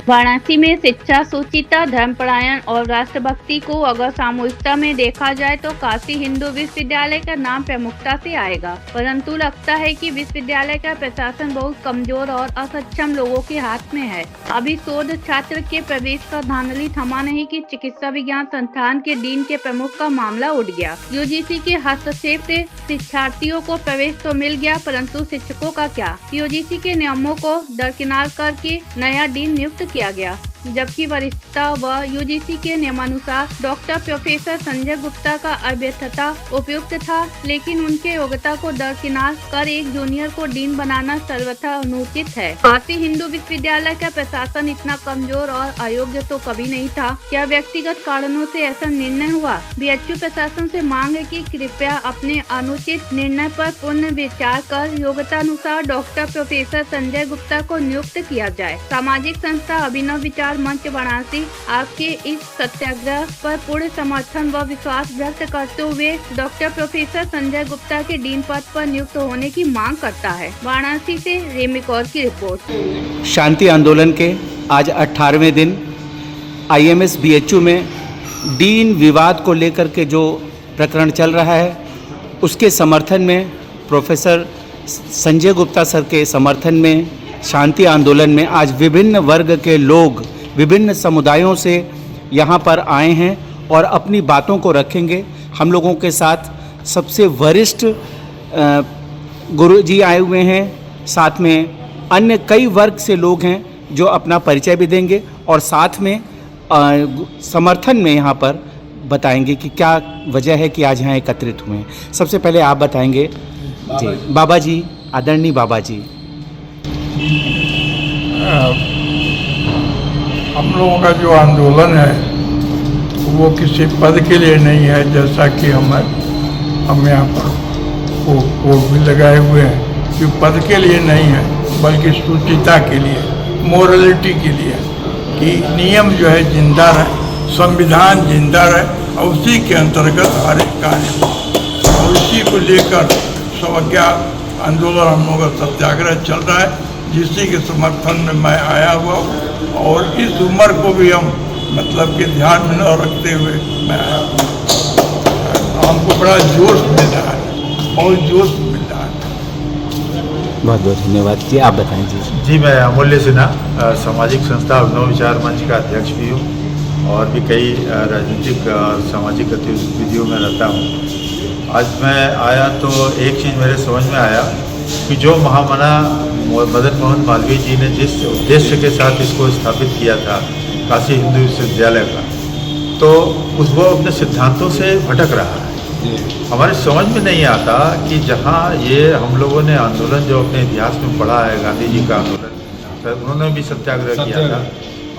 वाराणसी में शिक्षा, शुचिता, धर्मपरायण और राष्ट्रभक्ति को अगर सामूहिकता में देखा जाए तो काशी हिंदू विश्वविद्यालय का नाम प्रमुखता से आएगा, परंतु लगता है कि विश्वविद्यालय का प्रशासन बहुत कमजोर और असक्षम लोगों के हाथ में है। अभी शोध छात्र के प्रवेश का धांधली थमा नहीं कि चिकित्सा विज्ञान संस्थान के डीन के प्रमुख का मामला उठ गया। यूजीसी के हस्तक्षेप से शिक्षार्थियों को प्रवेश तो मिल गया, परंतु शिक्षकों का क्या? यूजीसी के नियमों को दरकिनार करके नया डीन नियुक्त किया गया, जबकि वरिष्ठता व यूजीसी के नियमानुसार डॉक्टर प्रोफेसर संजय गुप्ता का अभ्यर्थता उपयुक्त था, लेकिन उनके योग्यता को दरकिनार कर एक जूनियर को डीन बनाना सर्वथा अनुचित है। काशी हिंदू विश्वविद्यालय का प्रशासन इतना कमजोर और अयोग्य तो कभी नहीं था। क्या व्यक्तिगत कारणों से ऐसा निर्णय हुआ? बीएचयू प्रशासन से मांग है कि कृपया अपने अनुचित निर्णय पर पुनर्विचार कर योग्यतानुसार डॉक्टर प्रोफेसर संजय गुप्ता को नियुक्त किया जाए। सामाजिक संस्था अभिनव विचार मंच वाराणसी आपके इस सत्याग्रह पर पूर्ण समर्थन व विश्वास व्यक्त करते हुए डॉक्टर प्रोफेसर संजय गुप्ता के डीन पद पर नियुक्त होने की मांग करता है। वाराणसी से रेमी कौर की रिपोर्ट। शांति आंदोलन के आज 18वें दिन आईएमएस बीएचयू में डीन विवाद को लेकर के जो प्रकरण चल रहा है उसके समर्थन में प्रोफेसर संजय गुप्ता सर के समर्थन में शांति आंदोलन में आज विभिन्न वर्ग के लोग विभिन्न समुदायों से यहाँ पर आए हैं और अपनी बातों को रखेंगे। हम लोगों के साथ सबसे वरिष्ठ गुरुजी आए हुए हैं, साथ में अन्य कई वर्ग से लोग हैं जो अपना परिचय भी देंगे और साथ में समर्थन में यहाँ पर बताएंगे कि क्या वजह है कि आज यहाँ एकत्रित हुए हैं। सबसे पहले आप बताएंगे जी, बाबा जी, आदरणीय बाबा जी। हम लोगों का जो आंदोलन है वो किसी पद के लिए नहीं है, जैसा कि हम यहाँ पर कोड भी लगाए हुए हैं कि पद के लिए नहीं है, बल्कि शुचिता के लिए, मोरलिटी के लिए, कि नियम जो है जिंदा रहे, संविधान जिंदा रहे और उसी के अंतर्गत हर एक कार्य और उसी को लेकर समज्ञा आंदोलन हम लोगों का सत्याग्रह चल रहा है, जिसी के समर्थन में मैं आया हुआ हूँ और इस उम्र को भी हम मतलब कि ध्यान में न रखते हुए मैं आया हूँ। हमको बड़ा जोश मिल रहा है और जोश मिल रहा है। बहुत बहुत धन्यवाद जी। आप बताएं जी। जी, मैं अमूल्य सिन्हा, सामाजिक संस्था अभिनव विचार मंच का अध्यक्ष भी हूँ और भी कई राजनीतिक और सामाजिक गतिविधियों में रहता हूँ। आज मैं आया तो एक चीज़ मेरे समझ में आया कि जो महामना मदन मोहन मालवीय जी ने जिस उद्देश्य के साथ इसको स्थापित किया था काशी हिंदू विश्वविद्यालय का, तो वो अपने सिद्धांतों से भटक रहा है। हमारे समझ में नहीं आता कि जहाँ ये हम लोगों ने आंदोलन जो अपने इतिहास में पढ़ा है, गांधी जी का आंदोलन, उन्होंने भी सत्याग्रह किया था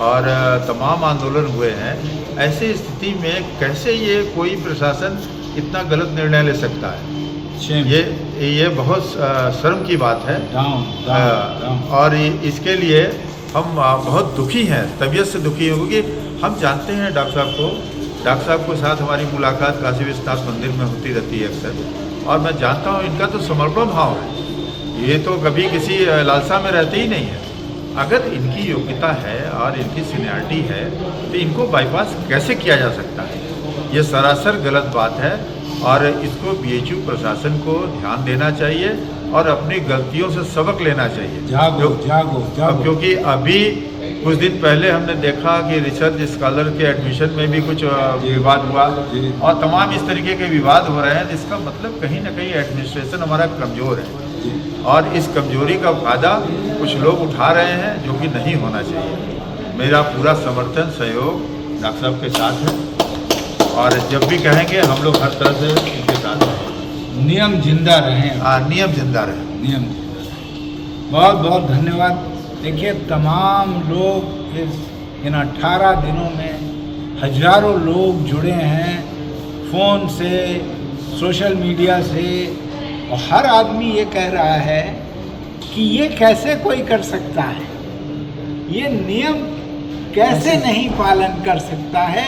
और तमाम आंदोलन हुए हैं। ऐसी स्थिति में कैसे ये कोई प्रशासन इतना गलत निर्णय ले सकता है? ये बहुत शर्म की बात है। और इसके लिए हम बहुत दुखी हैं, तबीयत से दुखी हैं, क्योंकि हम जानते हैं डॉक्टर साहब को साथ हमारी मुलाकात काशी विश्वनाथ मंदिर में होती रहती है अक्सर, और मैं जानता हूँ इनका तो समर्पण भाव है, ये तो कभी किसी लालसा में रहते ही नहीं है। अगर इनकी योग्यता है और इनकी सीनियरिटी है तो इनको बाईपास कैसे किया जा सकता है? ये सरासर गलत बात है और इसको बीएचयू प्रशासन को ध्यान देना चाहिए और अपनी गलतियों से सबक लेना चाहिए। जागो। क्योंकि अभी कुछ दिन पहले हमने देखा कि रिसर्च स्कॉलर के एडमिशन में भी कुछ विवाद हुआ और तमाम इस तरीके के विवाद हो रहे हैं, जिसका मतलब कहीं ना कहीं एडमिनिस्ट्रेशन हमारा कमज़ोर है और इस कमजोरी का फायदा कुछ लोग उठा रहे हैं, जो कि नहीं होना चाहिए। मेरा पूरा समर्थन सहयोग डॉक्टर साहब के साथ है और जब भी कहेंगे हम लोग हर तरह से इनके साथ हैं। नियम जिंदा रहे। नियम जिंदा रहे। नियम बहुत बहुत धन्यवाद। देखिए, तमाम लोग इन 18 दिनों में हजारों लोग जुड़े हैं, फ़ोन से, सोशल मीडिया से, और हर आदमी ये कह रहा है कि ये कैसे कोई कर सकता है, ये नियम कैसे नहीं पालन कर सकता है,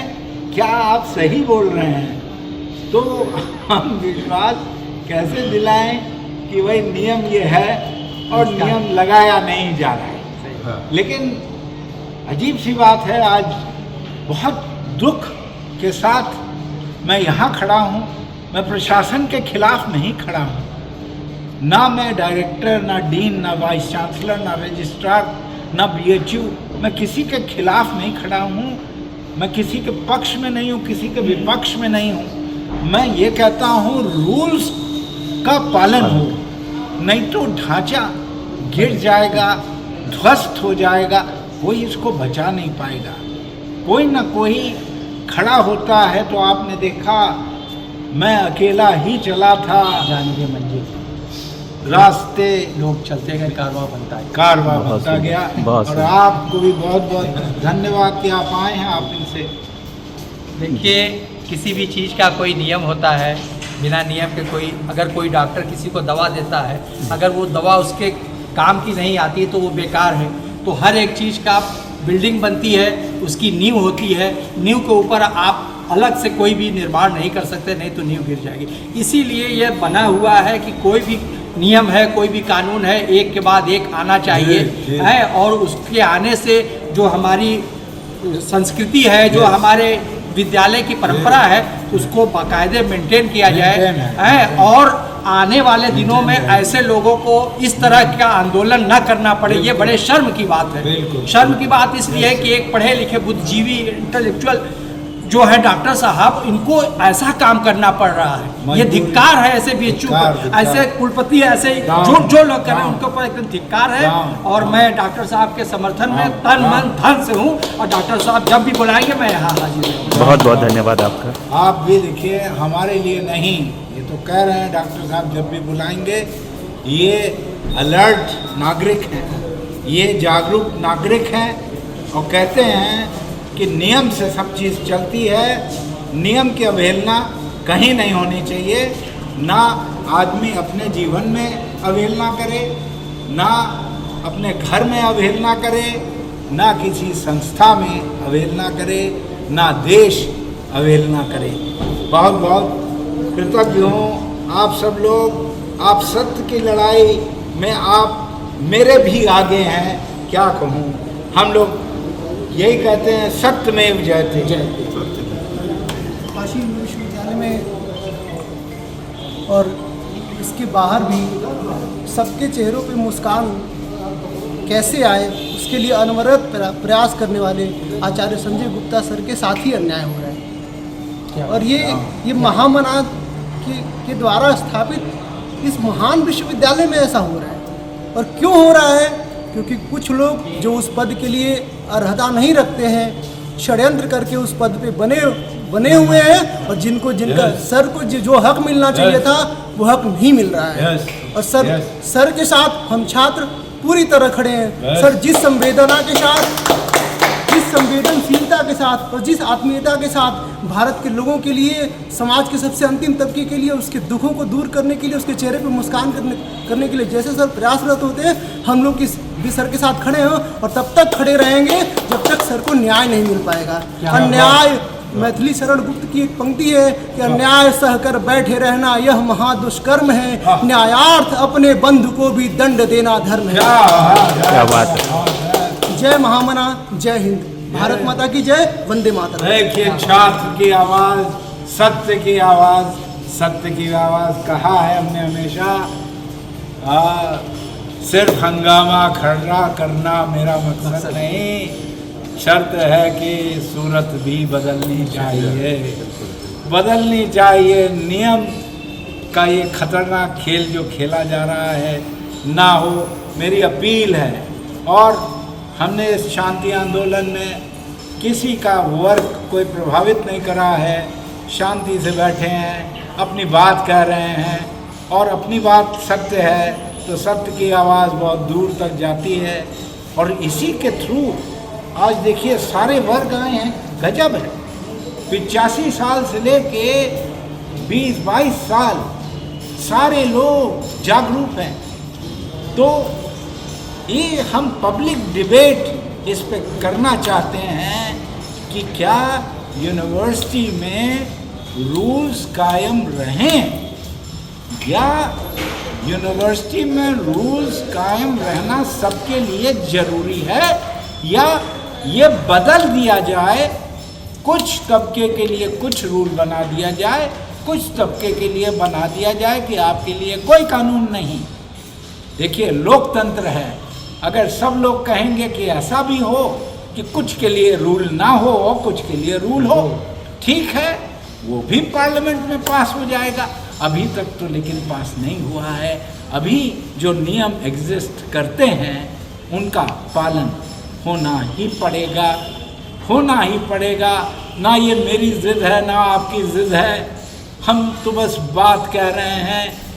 क्या आप सही बोल रहे हैं? तो हम विश्वास कैसे दिलाएं कि वही नियम ये है और नियम लगाया नहीं जा रहा है। लेकिन अजीब सी बात है, आज बहुत दुख के साथ मैं यहाँ खड़ा हूँ। मैं प्रशासन के खिलाफ नहीं खड़ा हूँ, ना मैं डायरेक्टर, ना डीन, ना वाइस चांसलर, ना रजिस्ट्रार, ना बीएचयू, मैं किसी के खिलाफ नहीं खड़ा हूँ। मैं किसी के पक्ष में नहीं हूँ, किसी के विपक्ष में नहीं हूँ। मैं ये कहता हूँ रूल्स का पालन हो, नहीं तो ढांचा गिर जाएगा, ध्वस्त हो जाएगा, कोई इसको बचा नहीं पाएगा। कोई ना कोई खड़ा होता है। तो आपने देखा मैं अकेला ही चला था, जानिए मंजिल रास्ते लोग चलते गए, कारवां बनता है। कारवां बनता गया। बहुत और सही। आपको भी बहुत बहुत धन्यवाद कि आप आए हैं। आप इनसे देखिए, किसी भी चीज़ का कोई नियम होता है, बिना नियम के कोई, अगर कोई डॉक्टर किसी को दवा देता है, अगर वो दवा उसके काम की नहीं आती तो वो बेकार है। तो हर एक चीज़ का बिल्डिंग बनती है, उसकी नींव होती है, नींव के ऊपर आप अलग से कोई भी निर्माण नहीं कर सकते, नहीं तो नींव गिर जाएगी। इसीलिए यह बना हुआ है कि कोई भी नियम है, कोई भी कानून है, एक के बाद एक आना चाहिए है। और उसके आने से जो हमारी संस्कृति है, जो हमारे विद्यालय की परंपरा है, उसको बाकायदे मेंटेन किया जाए है। और आने वाले दिनों में ऐसे लोगों को इस तरह का आंदोलन न करना पड़े, ये बड़े शर्म की बात है। शर्म की बात इसलिए है कि एक पढ़े लिखे बुद्धिजीवी इंटेलेक्चुअल जो है डॉक्टर साहब, इनको ऐसा काम करना पड़ रहा है। ये धिक्कार है ऐसे बीएचयू पर, ऐसे कुलपति, ऐसे जो लोग कर रहे हैं उनके ऊपर एकदम धिक्कार है। और मैं डॉक्टर साहब के समर्थन में तन मन धन से हूँ, और डॉक्टर साहब जब भी बुलाएंगे मैं यहाँ हाजिर हूँ। बहुत बहुत धन्यवाद आपका। आप भी देखिए, हमारे लिए नहीं, ये तो कह रहे हैं डॉक्टर साहब जब भी बुलाएंगे। ये अलर्ट नागरिक हैं, ये जागरूक नागरिक हैं, और कहते हैं कि नियम से सब चीज़ चलती है। नियम की अवहेलना कहीं नहीं होनी चाहिए। ना आदमी अपने जीवन में अवहेलना करे, ना अपने घर में अवहेलना करे, ना किसी संस्था में अवहेलना करे, ना देश अवहेलना करे। बहुत बहुत कृतज्ञ हूँ आप सब लोग। आप सत्य की लड़ाई में आप मेरे भी आगे हैं, क्या कहूँ। हम लोग यही कहते हैं, सत्यमेव जयते। काशी हिंदू विश्वविद्यालय में और इसके बाहर भी सबके चेहरों पे मुस्कान कैसे आए, उसके लिए अनवरत प्रयास करने वाले आचार्य संजय गुप्ता सर के साथ ही अन्याय हो रहा है। और ये महामना के द्वारा स्थापित इस महान विश्वविद्यालय में ऐसा हो रहा है। और क्यों हो रहा है? क्योंकि कुछ लोग जो उस पद के लिए अर्हता नहीं रखते हैं, षड्यंत्र करके उस पद पे बने हुए हैं, और जिनका सर को जो हक मिलना चाहिए था वो हक नहीं मिल रहा है। और सर के साथ हम छात्र पूरी तरह खड़े हैं। सर जिस संवेदना के साथ, जिस संवेदनशीलता के साथ और जिस आत्मीयता के साथ भारत के लोगों के लिए, समाज के सबसे अंतिम तबके के लिए, उसके दुखों को दूर करने के लिए, उसके चेहरे पर मुस्कान करने के लिए जैसे सर प्रयासरत होते हैं, हम लोग भी सर के साथ खड़े हैं। और तब तक खड़े रहेंगे जब तक सर को न्याय नहीं मिल पाएगा। अन्याय, मैथिली शरण गुप्त की एक पंक्ति है कि अन्याय सहकर बैठे रहना यह महादुष्कर्म है, न्यायार्थ अपने बंधु को भी दंड देना धर्म है। क्या बात है। जय महामना, जय हिंद, भारत माता की जय, वंदे मातरम। देखिए, छात्र की आवाज़, सत्य की आवाज़, सत्य की आवाज़ कहा है हमने हमेशा। सिर्फ हंगामा खड़ा करना मेरा मकसद नहीं, शर्त है कि सूरत भी बदलनी चाहिए, बदलनी चाहिए। नियम का ये खतरनाक खेल जो खेला जा रहा है ना हो, मेरी अपील है। और हमने इस शांति आंदोलन में किसी का वर्ग कोई प्रभावित नहीं करा है। शांति से बैठे हैं, अपनी बात कह रहे हैं, और अपनी बात सत्य है तो सत्य की आवाज़ बहुत दूर तक जाती है। और इसी के थ्रू आज देखिए सारे वर्ग आए हैं। गजब है, 85 साल से लेके 20-22 साल सारे लोग जागरूक हैं। तो ये हम पब्लिक डिबेट इस पे करना चाहते हैं कि क्या यूनिवर्सिटी में रूल्स कायम रहें, या यूनिवर्सिटी में रूल्स कायम रहना सबके लिए ज़रूरी है, या ये बदल दिया जाए, कुछ तबके के लिए कुछ रूल बना दिया जाए, कुछ तबके के लिए बना दिया जाए कि आपके लिए कोई कानून नहीं। देखिए लोकतंत्र है, अगर सब लोग कहेंगे कि ऐसा भी हो कि कुछ के लिए रूल ना हो और कुछ के लिए रूल हो, ठीक है, वो भी पार्लियामेंट में पास हो जाएगा। अभी तक तो लेकिन पास नहीं हुआ है। अभी जो नियम एग्जिस्ट करते हैं उनका पालन होना ही पड़ेगा, होना ही पड़ेगा। ना ये मेरी ज़िद है ना आपकी ज़िद है, हम तो बस बात कह रहे हैं